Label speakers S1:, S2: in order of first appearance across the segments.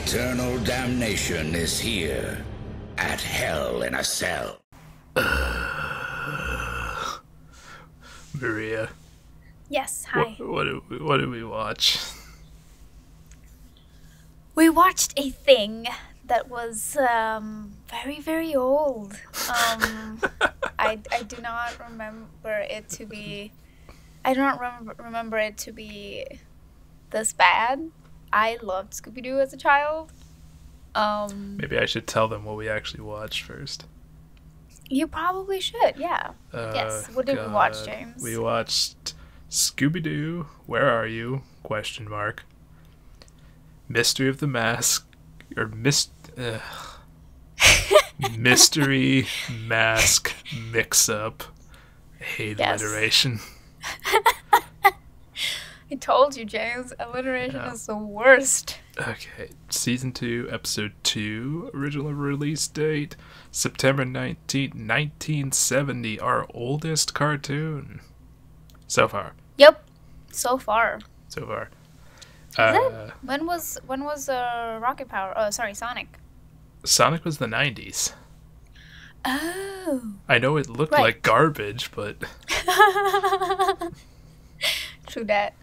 S1: Eternal damnation is here, at hell in a cell.
S2: Mariya.
S3: Yes, hi.
S2: What did we watch?
S3: We watched a thing that was very, very old. I do not remember it to be. I don't remember it to be this bad. I loved Scooby-Doo as a child.
S2: Maybe I should tell them what we actually watched first.
S3: You probably should, yeah. Yes. What did we watch, James?
S2: We watched Scooby-Doo, Where Are You? ? Mystery of the Mask, or Mystery Mask Mix-Up. I hate alliteration.
S3: I told you, James. Alliteration is the worst.
S2: Okay. Season 2, Episode 2. Original release date, September 19th, 1970. Our oldest cartoon. So far.
S3: Yep. So far.
S2: So far.
S3: Is it? When was Rocket Power? Oh, sorry, Sonic.
S2: Sonic was the 90s.
S3: Oh.
S2: I know it looked like garbage, but...
S3: True that.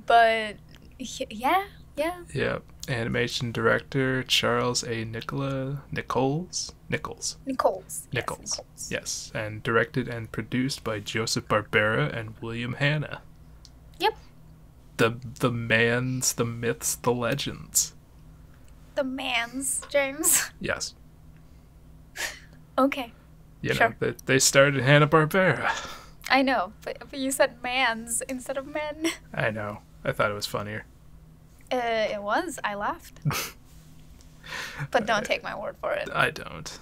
S3: But yeah.
S2: Yeah. Animation director Charles A. Nichols. Yes. And directed and produced by Joseph Barbera and William Hanna.
S3: Yep.
S2: The mans, the myths, the legends.
S3: The mans, James.
S2: Yes.
S3: Okay.
S2: You
S3: know,
S2: they started Hanna-Barbera.
S3: I know, but you said mans instead of men.
S2: I know. I thought it was funnier.
S3: It was. I laughed. But don't take my word for it.
S2: I don't.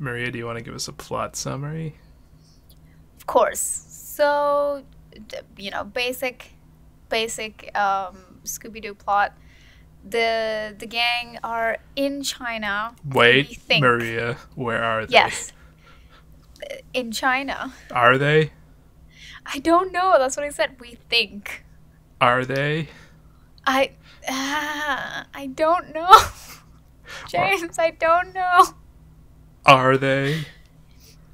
S2: Mariya, do you want to give us a plot summary?
S3: Of course. So, basic Scooby-Doo plot. The gang are in China.
S2: Wait, Mariya, where are they?
S3: Yes. In China.
S2: Are they?
S3: I don't know. That's what I said. We think.
S2: Are they?
S3: I don't know. James, I don't know.
S2: Are they?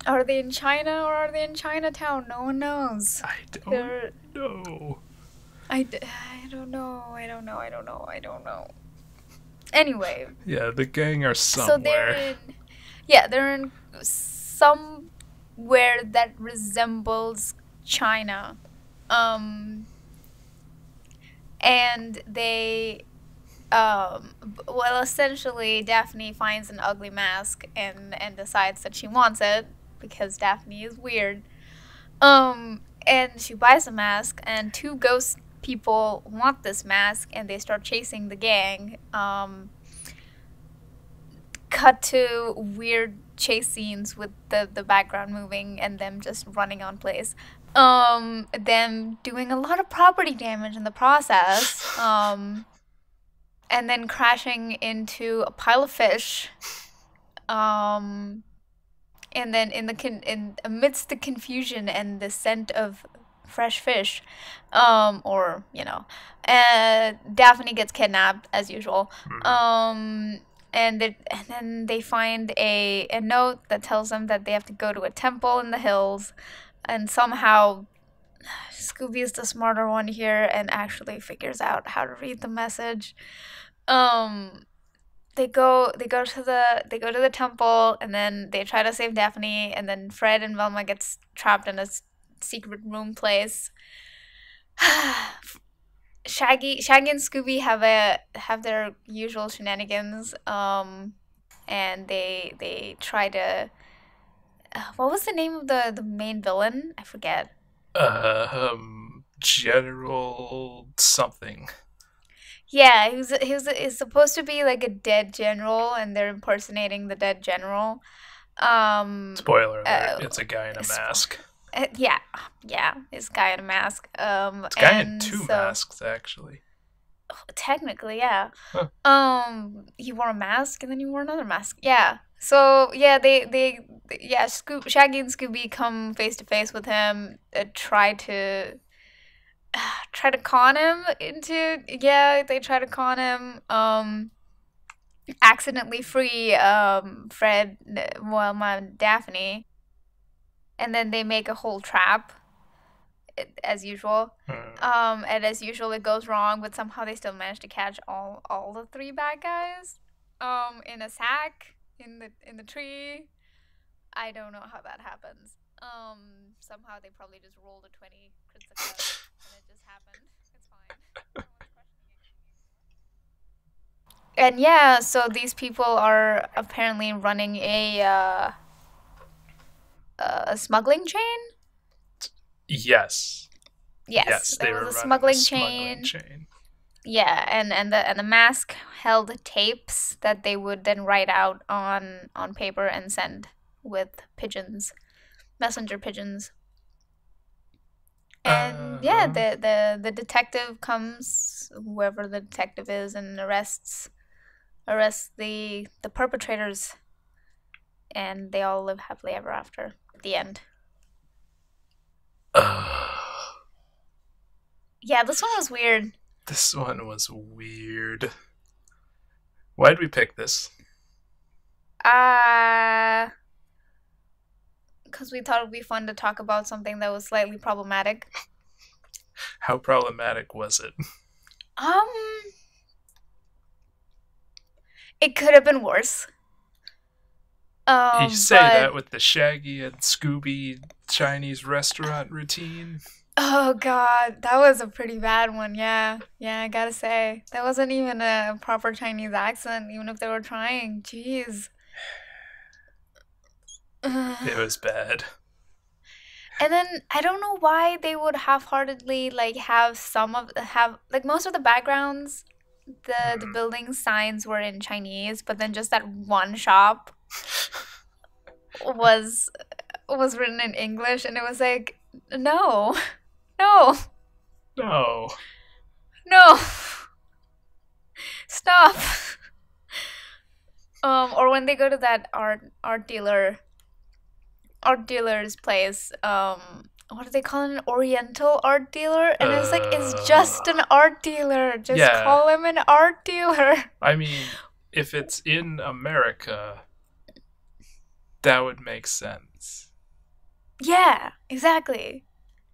S3: Are they in China or are they in Chinatown? No one knows.
S2: I don't know.
S3: I don't know. Anyway.
S2: Yeah, the gang are somewhere.
S3: So they're in somewhere that resembles China. And they, essentially Daphne finds an ugly mask and decides that she wants it because Daphne is weird. And she buys a mask, and two ghost people want this mask, and they start chasing the gang. Cut to weird chase scenes with the background moving and them just running on place. Them doing a lot of property damage in the process. And then crashing into a pile of fish. And then amidst the confusion and the scent of fresh fish, Daphne gets kidnapped as usual. And then they find a note that tells them that they have to go to a temple in the hills, and somehow Scooby is the smarter one here and actually figures out how to read the message. They go to the temple, and then they try to save Daphne, and then Fred and Velma gets trapped in a secret room place. Shaggy and Scooby have their usual shenanigans, and they try to. What was the name of the main villain? I forget.
S2: General something.
S3: Yeah, he's supposed to be like a dead general, and they're impersonating the dead general.
S2: Spoiler alert! It's a guy in a mask.
S3: Yeah, it's a guy in a mask.
S2: It's a guy in two masks, actually.
S3: Technically, yeah.
S2: Huh.
S3: He wore a mask, and then he wore another mask. Yeah. So yeah, Shaggy and Scooby come face to face with him, try to try to con him into, yeah, they try to con him, accidentally free Fred, well, my Daphne, and then they make a whole trap as usual. And as usual, it goes wrong, but somehow they still manage to catch all the three bad guys in a sack in the tree. I don't know how that happens. Somehow they probably just rolled a 20 crit success and it just happened. It's fine. No one's questioning it. And yeah, so these people are apparently running a smuggling chain.
S2: Yes.
S3: Yes,
S2: they
S3: there
S2: were
S3: was a
S2: running
S3: smuggling
S2: a
S3: chain.
S2: chain.
S3: Yeah, and the mask held tapes that they would then write out on paper and send with pigeons, messenger pigeons. And yeah, the detective comes, whoever the detective is, and arrests the perpetrators, and they all live happily ever after at the end. Yeah, this one was weird.
S2: This one was weird. Why'd we pick this?
S3: Because we thought it would be fun to talk about something that was slightly problematic.
S2: How problematic was it?
S3: It could have been worse.
S2: You say that with the Shaggy and Scooby Chinese restaurant routine.
S3: Oh god, that was a pretty bad one, yeah. Yeah, I gotta say. That wasn't even a proper Chinese accent, even if they were trying. Jeez.
S2: It was bad.
S3: And then I don't know why they would half-heartedly have most of the backgrounds, the building signs were in Chinese, but then just that one shop was written in English, and it was like, no, stop. Or when they go to that art dealer's place, what do they call it? An Oriental art dealer? And it's like, it's just an art dealer. Just call him an art dealer.
S2: I mean, if it's in America, that would make sense.
S3: Yeah, exactly.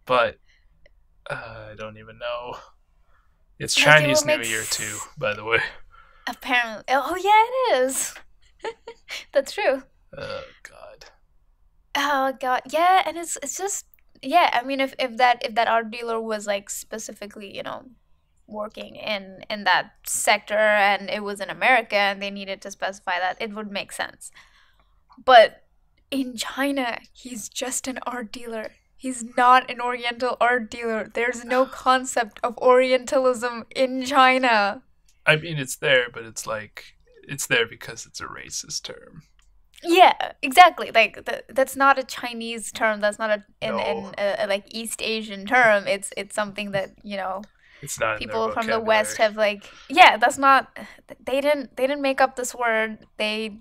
S2: But I don't even know. It's Chinese New Year too, by the way.
S3: Apparently. Oh yeah, it is. That's true.
S2: Oh god.
S3: Oh god. Yeah, and it's just, yeah, I mean, if that art dealer was like specifically, working in that sector and it was in America and they needed to specify that, it would make sense. But in China, he's just an art dealer. He's not an Oriental art dealer. There's no concept of Orientalism in China.
S2: I mean, it's there, but it's there because it's a racist term.
S3: Yeah, exactly. Like that's not a Chinese term. That's not a like East Asian term. It's something that
S2: it's not
S3: people from the West have that's not. They didn't make up this word. They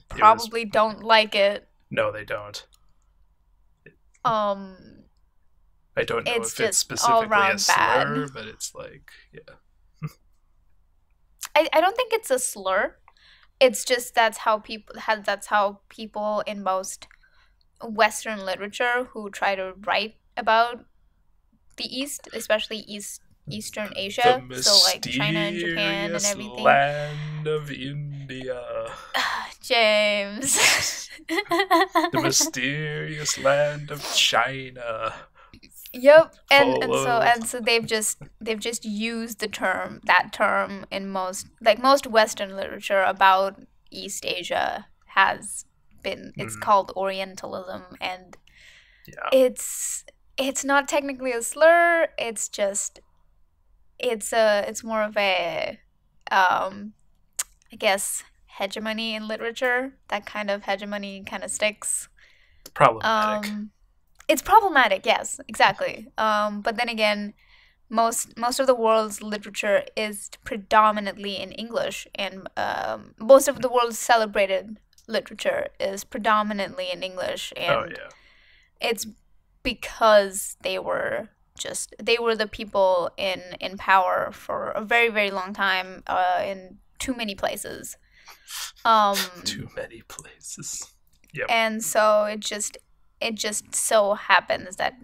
S3: probably don't like it.
S2: No, they don't. I don't know if it's specifically a slur, but it's like, yeah.
S3: I don't think it's a slur. It's just that's how people in most Western literature who try to write about the East, especially Eastern Asia, so like China and Japan and everything.
S2: Land of India.
S3: James.
S2: The mysterious land of China.
S3: Yep, and so they've just used that term in most Western literature about East Asia has been. It's called Orientalism, and it's not technically a slur. It's just it's more of a I guess hegemony in literature. That kind of hegemony kind of sticks.
S2: Problematic.
S3: It's problematic, yes, exactly. But then again, most of the world's literature is predominantly in English, and most of the world's celebrated literature is predominantly in English, and it's because they were they were the people in power for a very, very long time, in too many places.
S2: Too many places. Yep.
S3: And so it just so happens that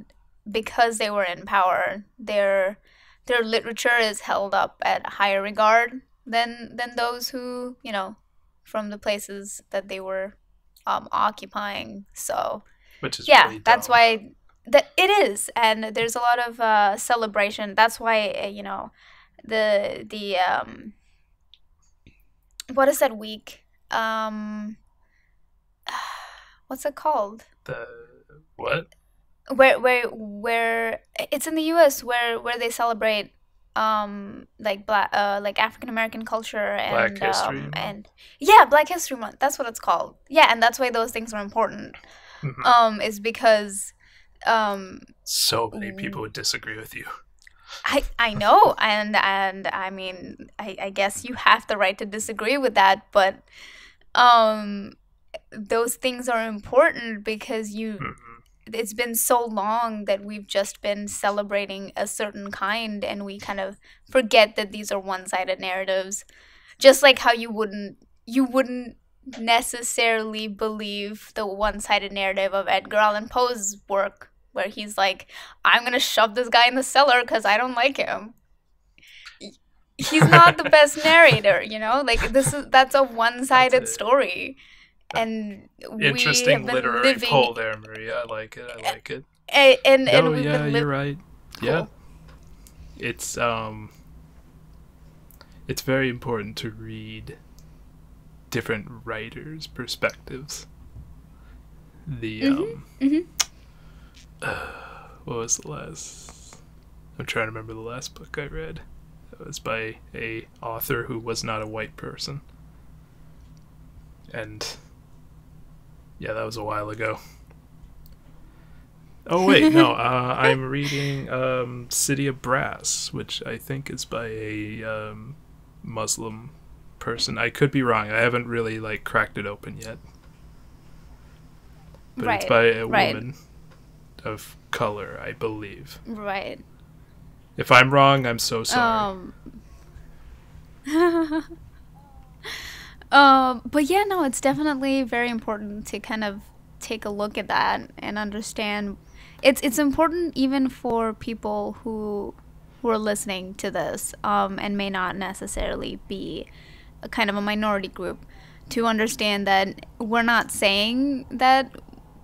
S3: because they were in power, their literature is held up at higher regard than those who, from the places that they were occupying. So
S2: which is
S3: yeah,
S2: really
S3: that's
S2: dumb.
S3: why it is, and there's a lot of celebration. That's why the what is that week? What's it called?
S2: The what?
S3: Where it's in the U.S. where they celebrate like African American culture and
S2: Black History Month?
S3: and yeah, Black History Month. That's what it's called. Yeah, and that's why those things are important.
S2: Mhm.
S3: Is because
S2: So many people would disagree with you.
S3: I know, and I mean, I guess you have the right to disagree with that, but those things are important because it's been so long that we've just been celebrating a certain kind, and we kind of forget that these are one-sided narratives. Just like how you wouldn't necessarily believe the one-sided narrative of Edgar Allan Poe's work, where he's like, I'm gonna shove this guy in the cellar because I don't like him. He's not the best narrator, like that's a one-sided story. And
S2: interesting
S3: we have been
S2: literary pull there, Mariya. I like it.
S3: and we've
S2: yeah,
S3: been
S2: you're right.
S3: Cool.
S2: Yeah, it's very important to read different writers' perspectives. What was the last? I'm trying to remember the last book I read. It was by a author who was not a white person, and yeah, that was a while ago. Oh wait, no, I'm reading City of Brass, which I think is by a Muslim person. I could be wrong. I haven't really cracked it open yet. But it's by a woman of color, I believe.
S3: Right.
S2: If I'm wrong, I'm so sorry.
S3: But yeah, no, it's definitely very important to kind of take a look at that and understand. It's important even for people who are listening to this, and may not necessarily be a kind of a minority group, to understand that we're not saying that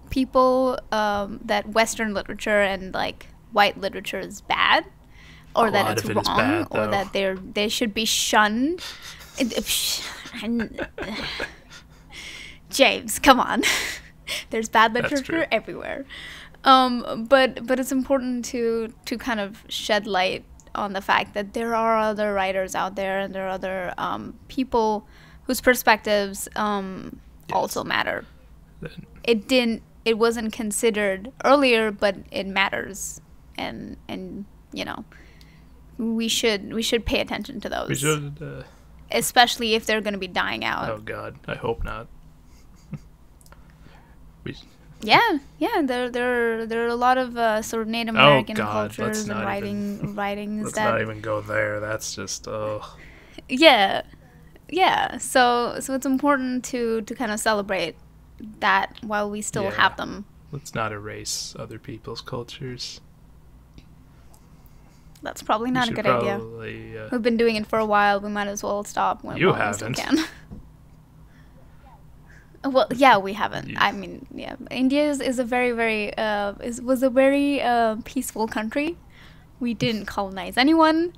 S3: people, that Western literature and white literature is bad, or that it's wrong, or that they should be shunned. James, come on. There's bad literature everywhere. But it's important to kind of shed light on the fact that there are other writers out there, and there are other people whose perspectives also matter. It wasn't considered earlier, but it matters, and we should pay attention to those.
S2: We should,
S3: especially if they're going to be dying out.
S2: Oh God, I hope not.
S3: Yeah. There are a lot of sort of Native American cultures and writings.
S2: Let's not even go there. That's just
S3: Yeah. So it's important to kind of celebrate that while we still have them.
S2: Let's not erase other people's cultures.
S3: That's probably not a good idea. We've been doing it for a while. We might as well stop when we still can. Well, yeah, we haven't. I mean, yeah, India is a very, very was a very peaceful country. We didn't colonize anyone.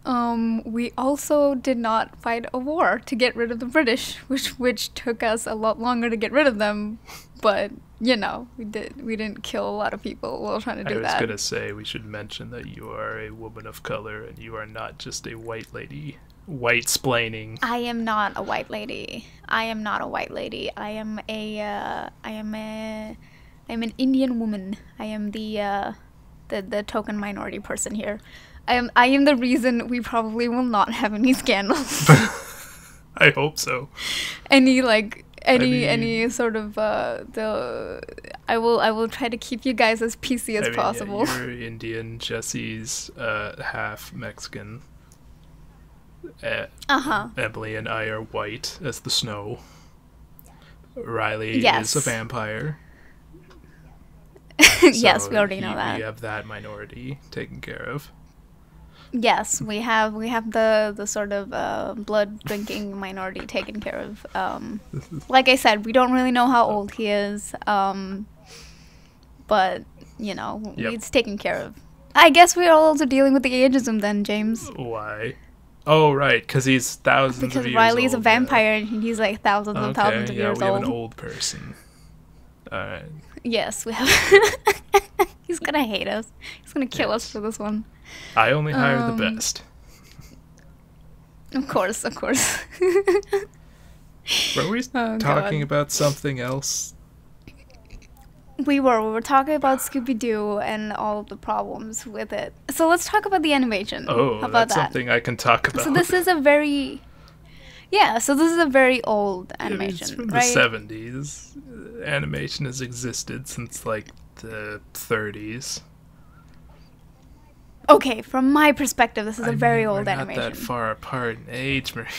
S3: We also did not fight a war to get rid of the British, which took us a lot longer to get rid of them. But we didn't kill a lot of people while trying to do that.
S2: I was gonna say we should mention that you are a woman of color and you are not just a white lady. White-splaining.
S3: I am not a white lady. I am an Indian woman. I am the token minority person here. I am the reason we probably will not have any scandals.
S2: I hope so.
S3: Any sort of I will try to keep you guys as PC as possible.
S2: Yeah, you're Indian. Jesse's half Mexican. Emily and I are white as the snow. Riley is a vampire.
S3: Yes, we already know that.
S2: We have that minority taken care of.
S3: Yes, we have the sort of blood drinking minority taken care of. Like I said, we don't really know how old he is, but it's taken care of. I guess we are also dealing with the ageism then, James.
S2: Why? Oh, right, because he's thousands of years old.
S3: Because Riley's a vampire and he's like thousands and thousands of years old.
S2: Yeah, we have an old person. All right.
S3: Yes, we have. He's gonna hate us. He's gonna kill us for this one.
S2: I only hire the best.
S3: Of course.
S2: Were we talking about something else?
S3: We were talking about Scooby-Doo and all of the problems with it. So let's talk about the animation.
S2: Oh,
S3: how about
S2: that's something I can talk about.
S3: So this is a very... Yeah, so this is a very old animation,
S2: it's from
S3: right?
S2: the 70s. Animation has existed since, like, the 30s.
S3: Okay, from my perspective, this is a very old animation.
S2: We're not that far apart in age, Mariya.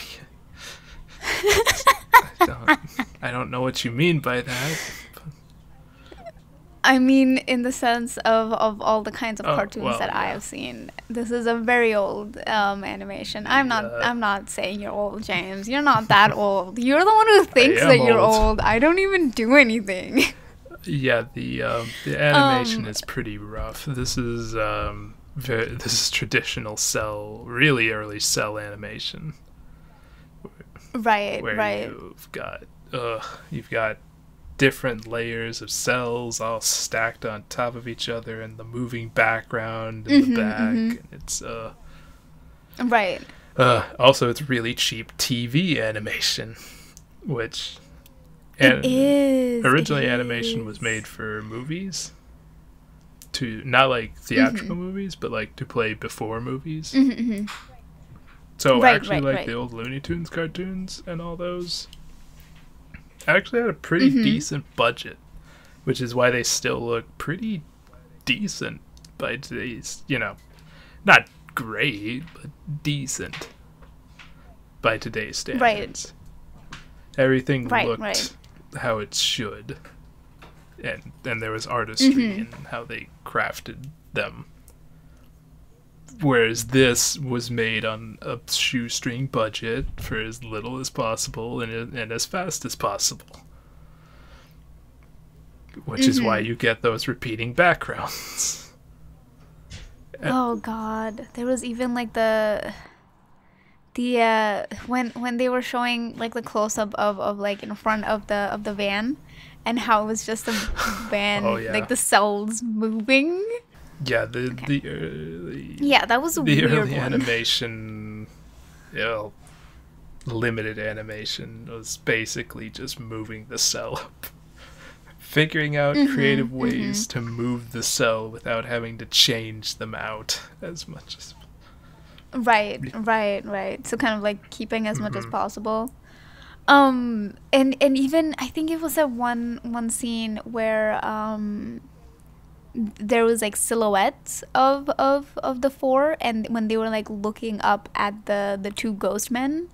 S2: I don't know what you mean by that.
S3: I mean, in the sense of all the kinds of cartoons that I have seen, this is a very old animation. I'm not saying you're old, James. You're not that old. You're the one who thinks that you're old. I don't even do anything.
S2: Yeah, the animation is pretty rough. This is traditional cell, really early cell animation.
S3: Right.
S2: You've got different layers of cells all stacked on top of each other, and the moving background in the back. And it's
S3: right.
S2: Also, it's really cheap TV animation, which originally animation was made for movies, to not like theatrical movies, but like to play before movies. So the old Looney Tunes cartoons and all those actually had a pretty decent budget, which is why they still look pretty decent by today's, not great, but decent by today's standards. Right. Everything looked how it should, and there was artistry in how they crafted them. Whereas this was made on a shoestring budget for as little as possible and as fast as possible. Which is why you get those repeating backgrounds.
S3: Oh god. There was even like the when they were showing like the close up of like in front of the van, and how it was just a van, like the cells moving.
S2: Yeah, the early...
S3: Yeah, that was a
S2: the
S3: weird
S2: early
S3: one.
S2: Animation, limited animation was basically just moving the cell up. Figuring out creative ways to move the cell without having to change them out as much as...
S3: Right. So kind of like keeping as much as possible. And even, I think it was that one scene where... there was like silhouettes of the four, and when they were like looking up at the two ghost men,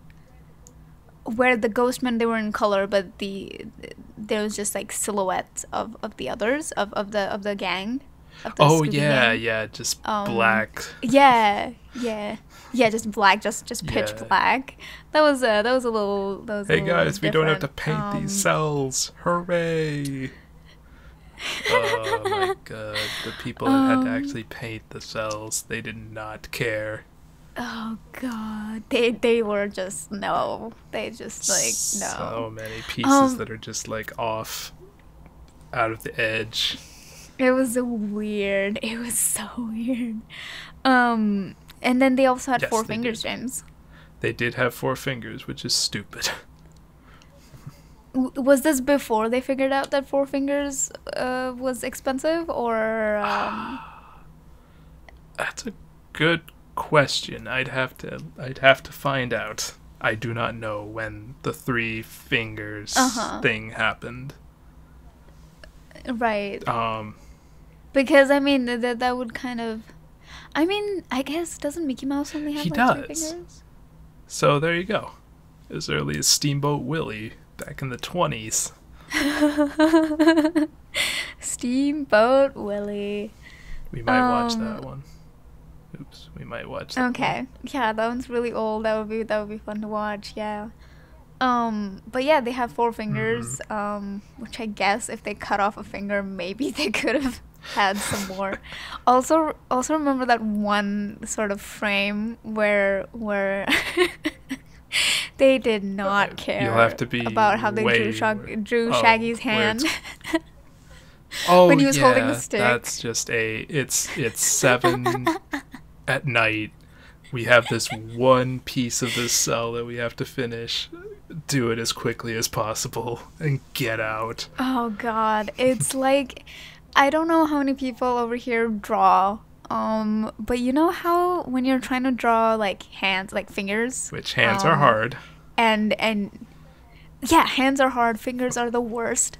S3: where the ghost men, they were in color, but there was just like silhouettes of the others of the gang.
S2: Gang. Just black. Just black, just pitch black. That was a little. Hey guys, we don't have to paint these cells. Hooray! Oh my god, the people that had to actually paint the cells, they did not care.
S3: Oh god, they were just no. They just like no.
S2: So many pieces that are just like off, out of the edge.
S3: It was weird. It was so weird. And then they also had 4 fingers, James.
S2: They did have 4 fingers, which is stupid.
S3: Was this before they figured out that 4 fingers was expensive, or?
S2: That's a good question. I'd have to find out. I do not know when the 3 fingers thing happened.
S3: Right. Because I mean that would kind of, I mean, I guess doesn't Mickey Mouse only have like 3 fingers?
S2: So there you go. As early as Steamboat Willie back in the 20s.
S3: Steamboat Willie.
S2: We might watch that one. Oops, we might watch that.
S3: Okay.
S2: One.
S3: Yeah, that one's really old. That would be fun to watch. Yeah. But yeah, they have 4 fingers. Which I guess if they cut off a finger, maybe they could have had some more. Also remember that one sort of frame where they did not care
S2: You'll have to be
S3: about how they drew Shaggy's hand.
S2: Oh,
S3: when he was holding the stick.
S2: That's just it's 7 at night. We have this one piece of this cell that we have to finish. Do it as quickly as possible and get out.
S3: Oh God, it's like, I don't know how many people over here draw. But you know how when you're trying to draw like hands, like fingers,
S2: which hands are hard.
S3: And yeah, hands are hard, fingers are the worst.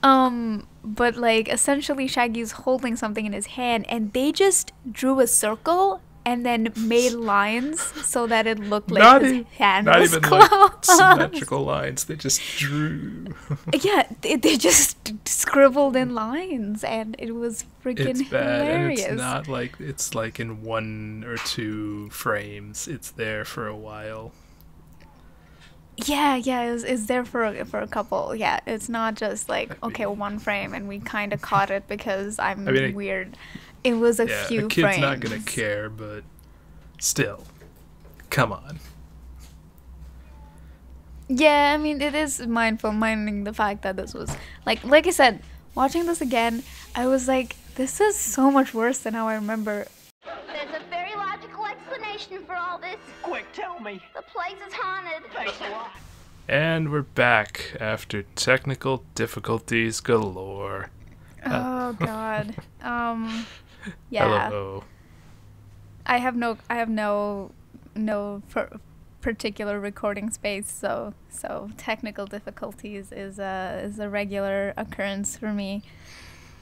S3: But like essentially Shaggy's holding something in his hand and they just drew a circle and then made lines so that it looked like his hand was closed. Not even like
S2: symmetrical lines, they just drew.
S3: Yeah, they just scribbled in lines and it was freaking hilarious.
S2: And it's not like it's like in 1 or 2 frames. It's there for a while.
S3: Yeah, it's there for a couple. Yeah, it's not just like, okay, 1 frame and we kind of caught it because I'm weird. It was a few frames.
S2: A kid's not gonna care, but still, come on.
S3: Yeah, I mean, it is minding the fact that this was like I said, watching this again, I was like, this is so much worse than how I remember.
S4: There's a very logical explanation for all this.
S5: Quick, tell me.
S4: The place is haunted.
S5: Thanks a lot.
S2: And we're back after technical difficulties galore.
S3: Oh God. Yeah.
S2: Hello.
S3: I have no particular recording space, so technical difficulties is a regular occurrence for me.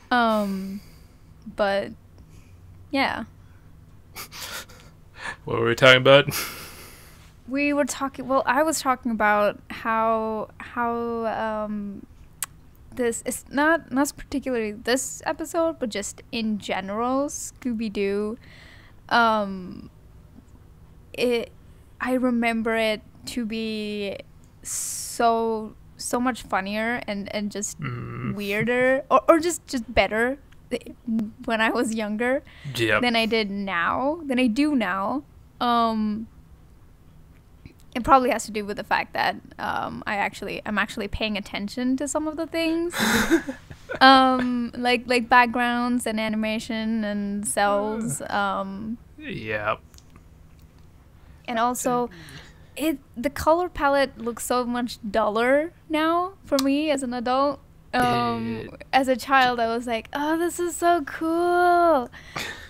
S3: But yeah.
S2: What were we talking about?
S3: We were talking. Well, I was talking about how this is not particularly this episode, but just in general, Scooby-Doo. I remember it to be so much funnier and just weirder or just better when I was younger than I do now. It probably has to do with the fact that I'm actually paying attention to some of the things, like backgrounds and animation and cells.
S2: Yeah.
S3: And also, the color palette looks so much duller now for me as an adult. As a child, I was like, "Oh, this is so cool,"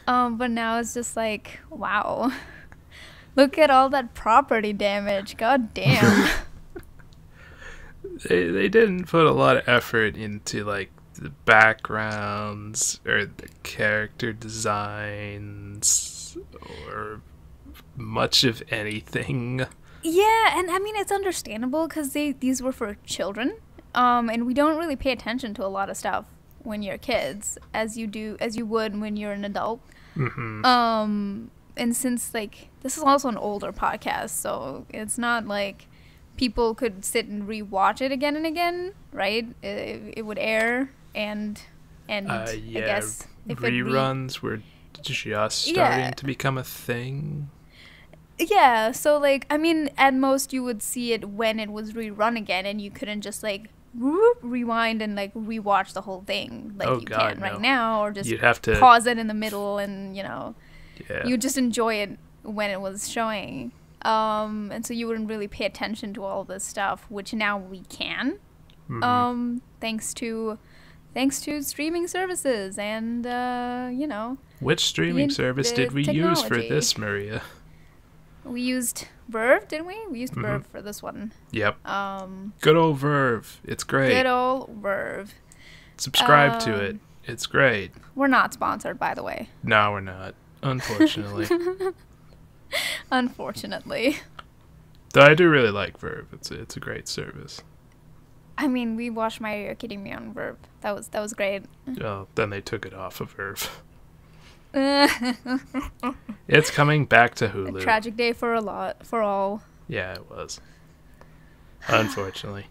S3: but now it's just like, wow. Look at all that property damage. God damn.
S2: They didn't put a lot of effort into like the backgrounds or the character designs or much of anything.
S3: Yeah, and I mean it's understandable because these were for children, and we don't really pay attention to a lot of stuff when you're kids as you would when you're an adult. Mm-hmm. And since like this is also an older podcast, so it's not like people could sit and rewatch it again and again, right? It would air and I guess if
S2: reruns were just starting to become a thing.
S3: Yeah, so like I mean, at most you would see it when it was rerun again, and you couldn't just like rewind and like rewatch the whole thing like can right now, or just
S2: you'd have to
S3: pause it in the middle and
S2: yeah.
S3: You just enjoy it when it was showing. And so you wouldn't really pay attention to all this stuff, which now we can. Mm-hmm. Thanks to streaming services and
S2: Which streaming service did we use for this, Mariya?
S3: We used Verve, didn't we? We used Verve for this one.
S2: Yep. Good old Verve. It's great.
S3: Good old Verve.
S2: Subscribe to it. It's great.
S3: We're not sponsored, by the way.
S2: No, we're not. Unfortunately.
S3: Unfortunately.
S2: Though I do really like Verve. It's a great service.
S3: I mean, we watched My Hero Academia on Verve. That was great.
S2: Well, then they took it off of Verve. It's coming back to Hulu.
S3: A tragic day for all.
S2: Yeah, it was. Unfortunately.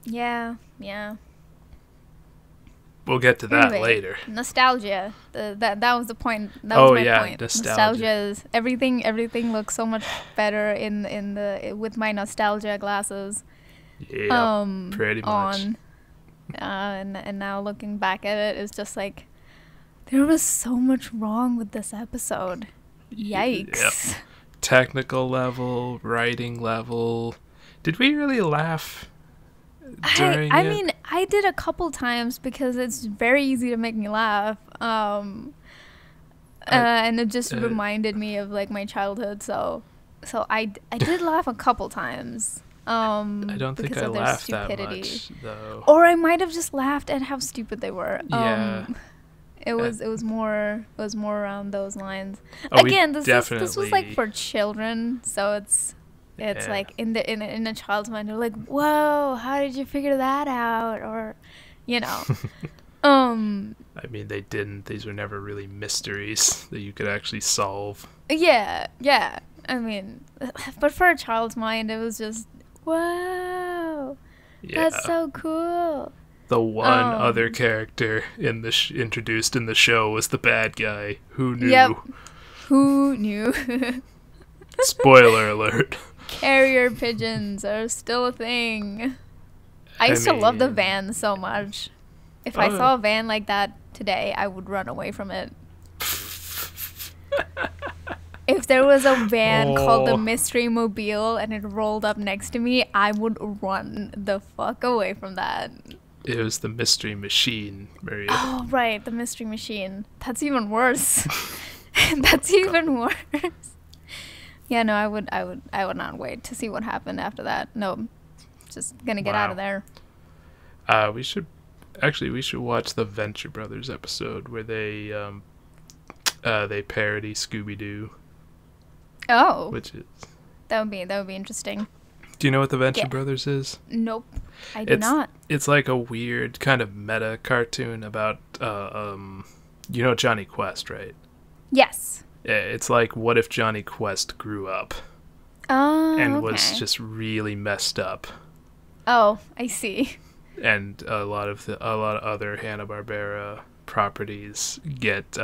S3: Yeah.
S2: We'll get to that
S3: Anyway,
S2: later.
S3: Nostalgia. That was the point. That was my point.
S2: Nostalgia
S3: is everything looks so much better with my nostalgia glasses.
S2: Yeah, pretty much.
S3: And now looking back at it, it's just like there was so much wrong with this episode. Yikes.
S2: Yep. Technical level, writing level. Did we really laugh during
S3: I
S2: it?
S3: mean, I did a couple times because it's very easy to make me laugh. And it just reminded me of like my childhood. So I did laugh a couple times.
S2: I don't think I laughed that much, though.
S3: Or I might have just laughed at how stupid they were.
S2: Yeah.
S3: It was more around those lines.
S2: Oh,
S3: Again, this was like for children, so it's like in a child's mind, they're like, "Whoa, how did you figure that out?" Or, you know.
S2: I mean, they didn't. These were never really mysteries that you could actually solve.
S3: Yeah. I mean, but for a child's mind, it was just, "Whoa, that's so cool."
S2: The one other character in the introduced in the show was the bad guy. Who knew?
S3: Yep. Who knew?
S2: Spoiler alert.
S3: Carrier pigeons are still a thing. I used to love the van so much. If I saw a van like that today, I would run away from it. If there was a van called the Mystery Mobile and it rolled up next to me, I would run the fuck away from that.
S2: It was the Mystery Machine, Mariya.
S3: Oh, right, the Mystery Machine. That's even worse. That's even worse. Yeah, no, I would not wait to see what happened after that. No, just gonna get out of there.
S2: We should watch the Venture Brothers episode where they parody Scooby-Doo.
S3: Oh, that would be interesting.
S2: Do you know what the Venture Brothers is?
S3: Nope, I do not.
S2: It's like a weird kind of meta cartoon about you know Johnny Quest, right?
S3: Yes.
S2: Yeah, it's like what if Johnny Quest grew up and was just really messed up.
S3: Oh, I see.
S2: And a lot of other Hanna-Barbera properties get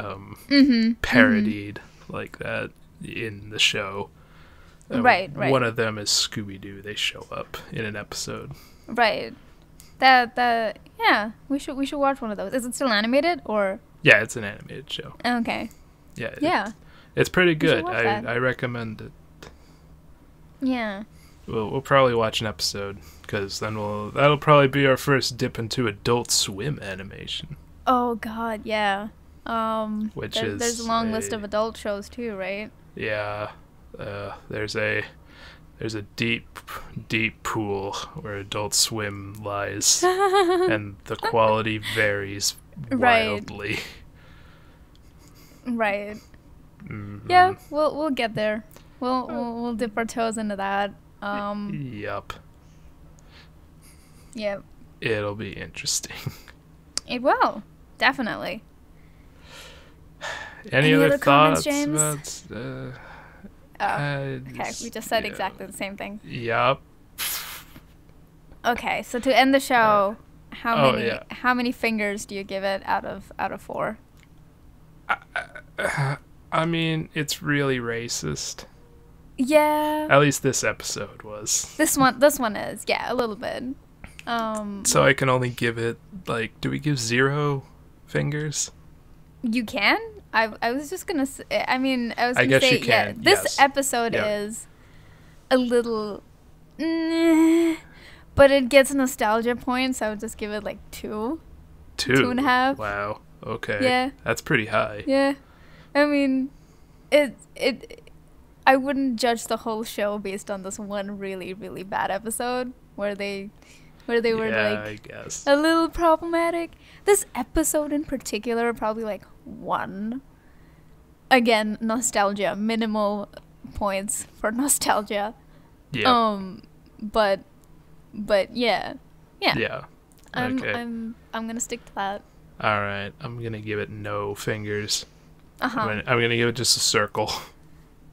S2: parodied like that in the show.
S3: Right.
S2: One of them is Scooby-Doo. They show up in an episode.
S3: Right. Yeah. We should watch one of those. Is it still animated or?
S2: Yeah, it's an animated show.
S3: Okay.
S2: Yeah. It's pretty good. I recommend it.
S3: Yeah.
S2: We'll probably watch an episode because then that'll probably be our first dip into Adult Swim animation.
S3: Oh God, yeah.
S2: There's
S3: a long list of adult shows too, right?
S2: Yeah. There's a deep pool where Adult Swim lies, and the quality varies wildly.
S3: Right.
S2: Mm-hmm.
S3: Yeah, we'll get there. We'll dip our toes into that.
S2: Yup.
S3: Yep.
S2: It'll be interesting.
S3: It will, definitely.
S2: Any other
S3: comments,
S2: thoughts
S3: James?
S2: Okay,
S3: we just said exactly the same thing.
S2: Yup.
S3: Okay, so to end the show, how many fingers do you give it out of 4?
S2: I mean, it's really racist.
S3: Yeah.
S2: At least this episode was.
S3: This one is, yeah, a little bit.
S2: So I can only give it, like, do we give 0 fingers?
S3: You can? I was just gonna say, I was
S2: I
S3: gonna
S2: guess
S3: say,
S2: you can,
S3: yeah, this
S2: yes.
S3: episode is a little, but it gets nostalgia points, so I would just give it like 2. 2.5.
S2: Wow. Okay.
S3: Yeah.
S2: That's pretty high.
S3: Yeah. I mean, I wouldn't judge the whole show based on this one really, really bad episode where they where they were
S2: I guess.
S3: a little problematic. This episode in particular, probably like 1. Again, nostalgia, minimal points for nostalgia.
S2: Yeah.
S3: But yeah.
S2: Yeah. Okay.
S3: I'm gonna stick to that.
S2: All right. I'm gonna give it no fingers.
S3: Uh-huh.
S2: I'm gonna give it just a circle.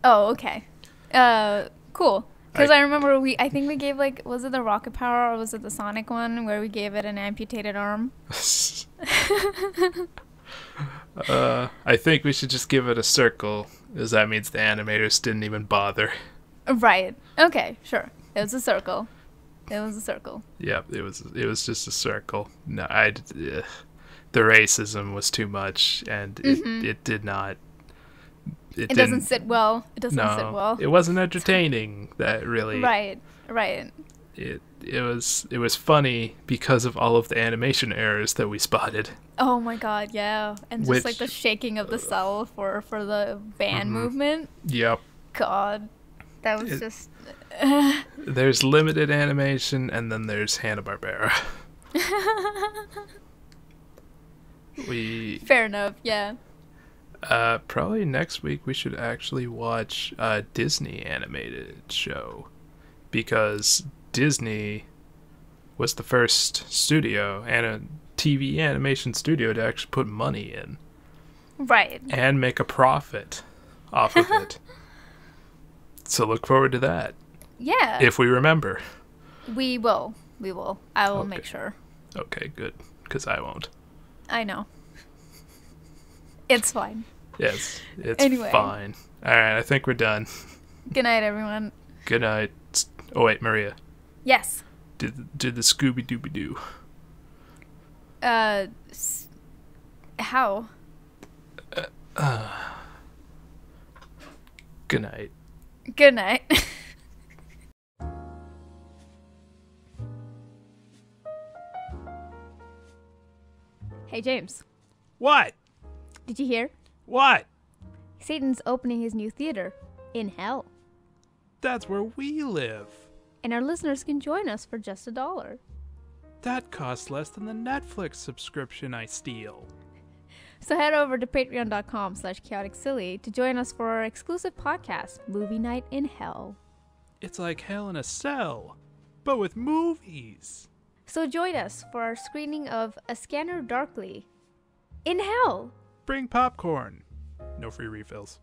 S3: Oh, okay. Cool. Because I remember I think we gave was it the rocket power or was it the Sonic one where we gave it an amputated arm?
S2: I think we should just give it a circle, as that means the animators didn't even bother.
S3: Right. Okay, sure. It was a circle.
S2: Yep, it was just a circle. No, the racism was too much, and it did not.
S3: It doesn't sit well. It doesn't sit well.
S2: It wasn't entertaining. That really.
S3: Right.
S2: It was funny because of all of the animation errors that we spotted.
S3: Oh my god, yeah. And just like the shaking of the cell for the van movement.
S2: Yep.
S3: God. That was just
S2: There's limited animation and then there's Hanna-Barbera.
S3: Fair enough, yeah.
S2: Probably next week we should actually watch a Disney animated show, because Disney was the first studio and a TV animation studio to actually put money in.
S3: Right.
S2: And make a profit off of it. So look forward to that.
S3: Yeah.
S2: If we remember.
S3: We will. I will make sure.
S2: Okay, good. Because I won't.
S3: I know. It's fine.
S2: Yes, it's fine. Alright, I think we're done.
S3: Good night, everyone.
S2: Good night. Oh, wait, Mariya.
S3: Yes.
S2: Did the Scooby-Doo.
S3: How?
S2: Good night.
S3: Good night. Hey, James.
S2: What?
S3: Did you hear?
S2: What?
S3: Satan's opening his new theater in hell.
S2: That's where we live.
S3: And our listeners can join us for just $1.
S2: That costs less than the Netflix subscription I steal.
S3: So head over to patreon.com/chaoticsilly to join us for our exclusive podcast, Movie Night in Hell.
S2: It's like hell in a cell, but with movies.
S3: So join us for our screening of A Scanner Darkly in Hell.
S2: Bring popcorn. No free refills.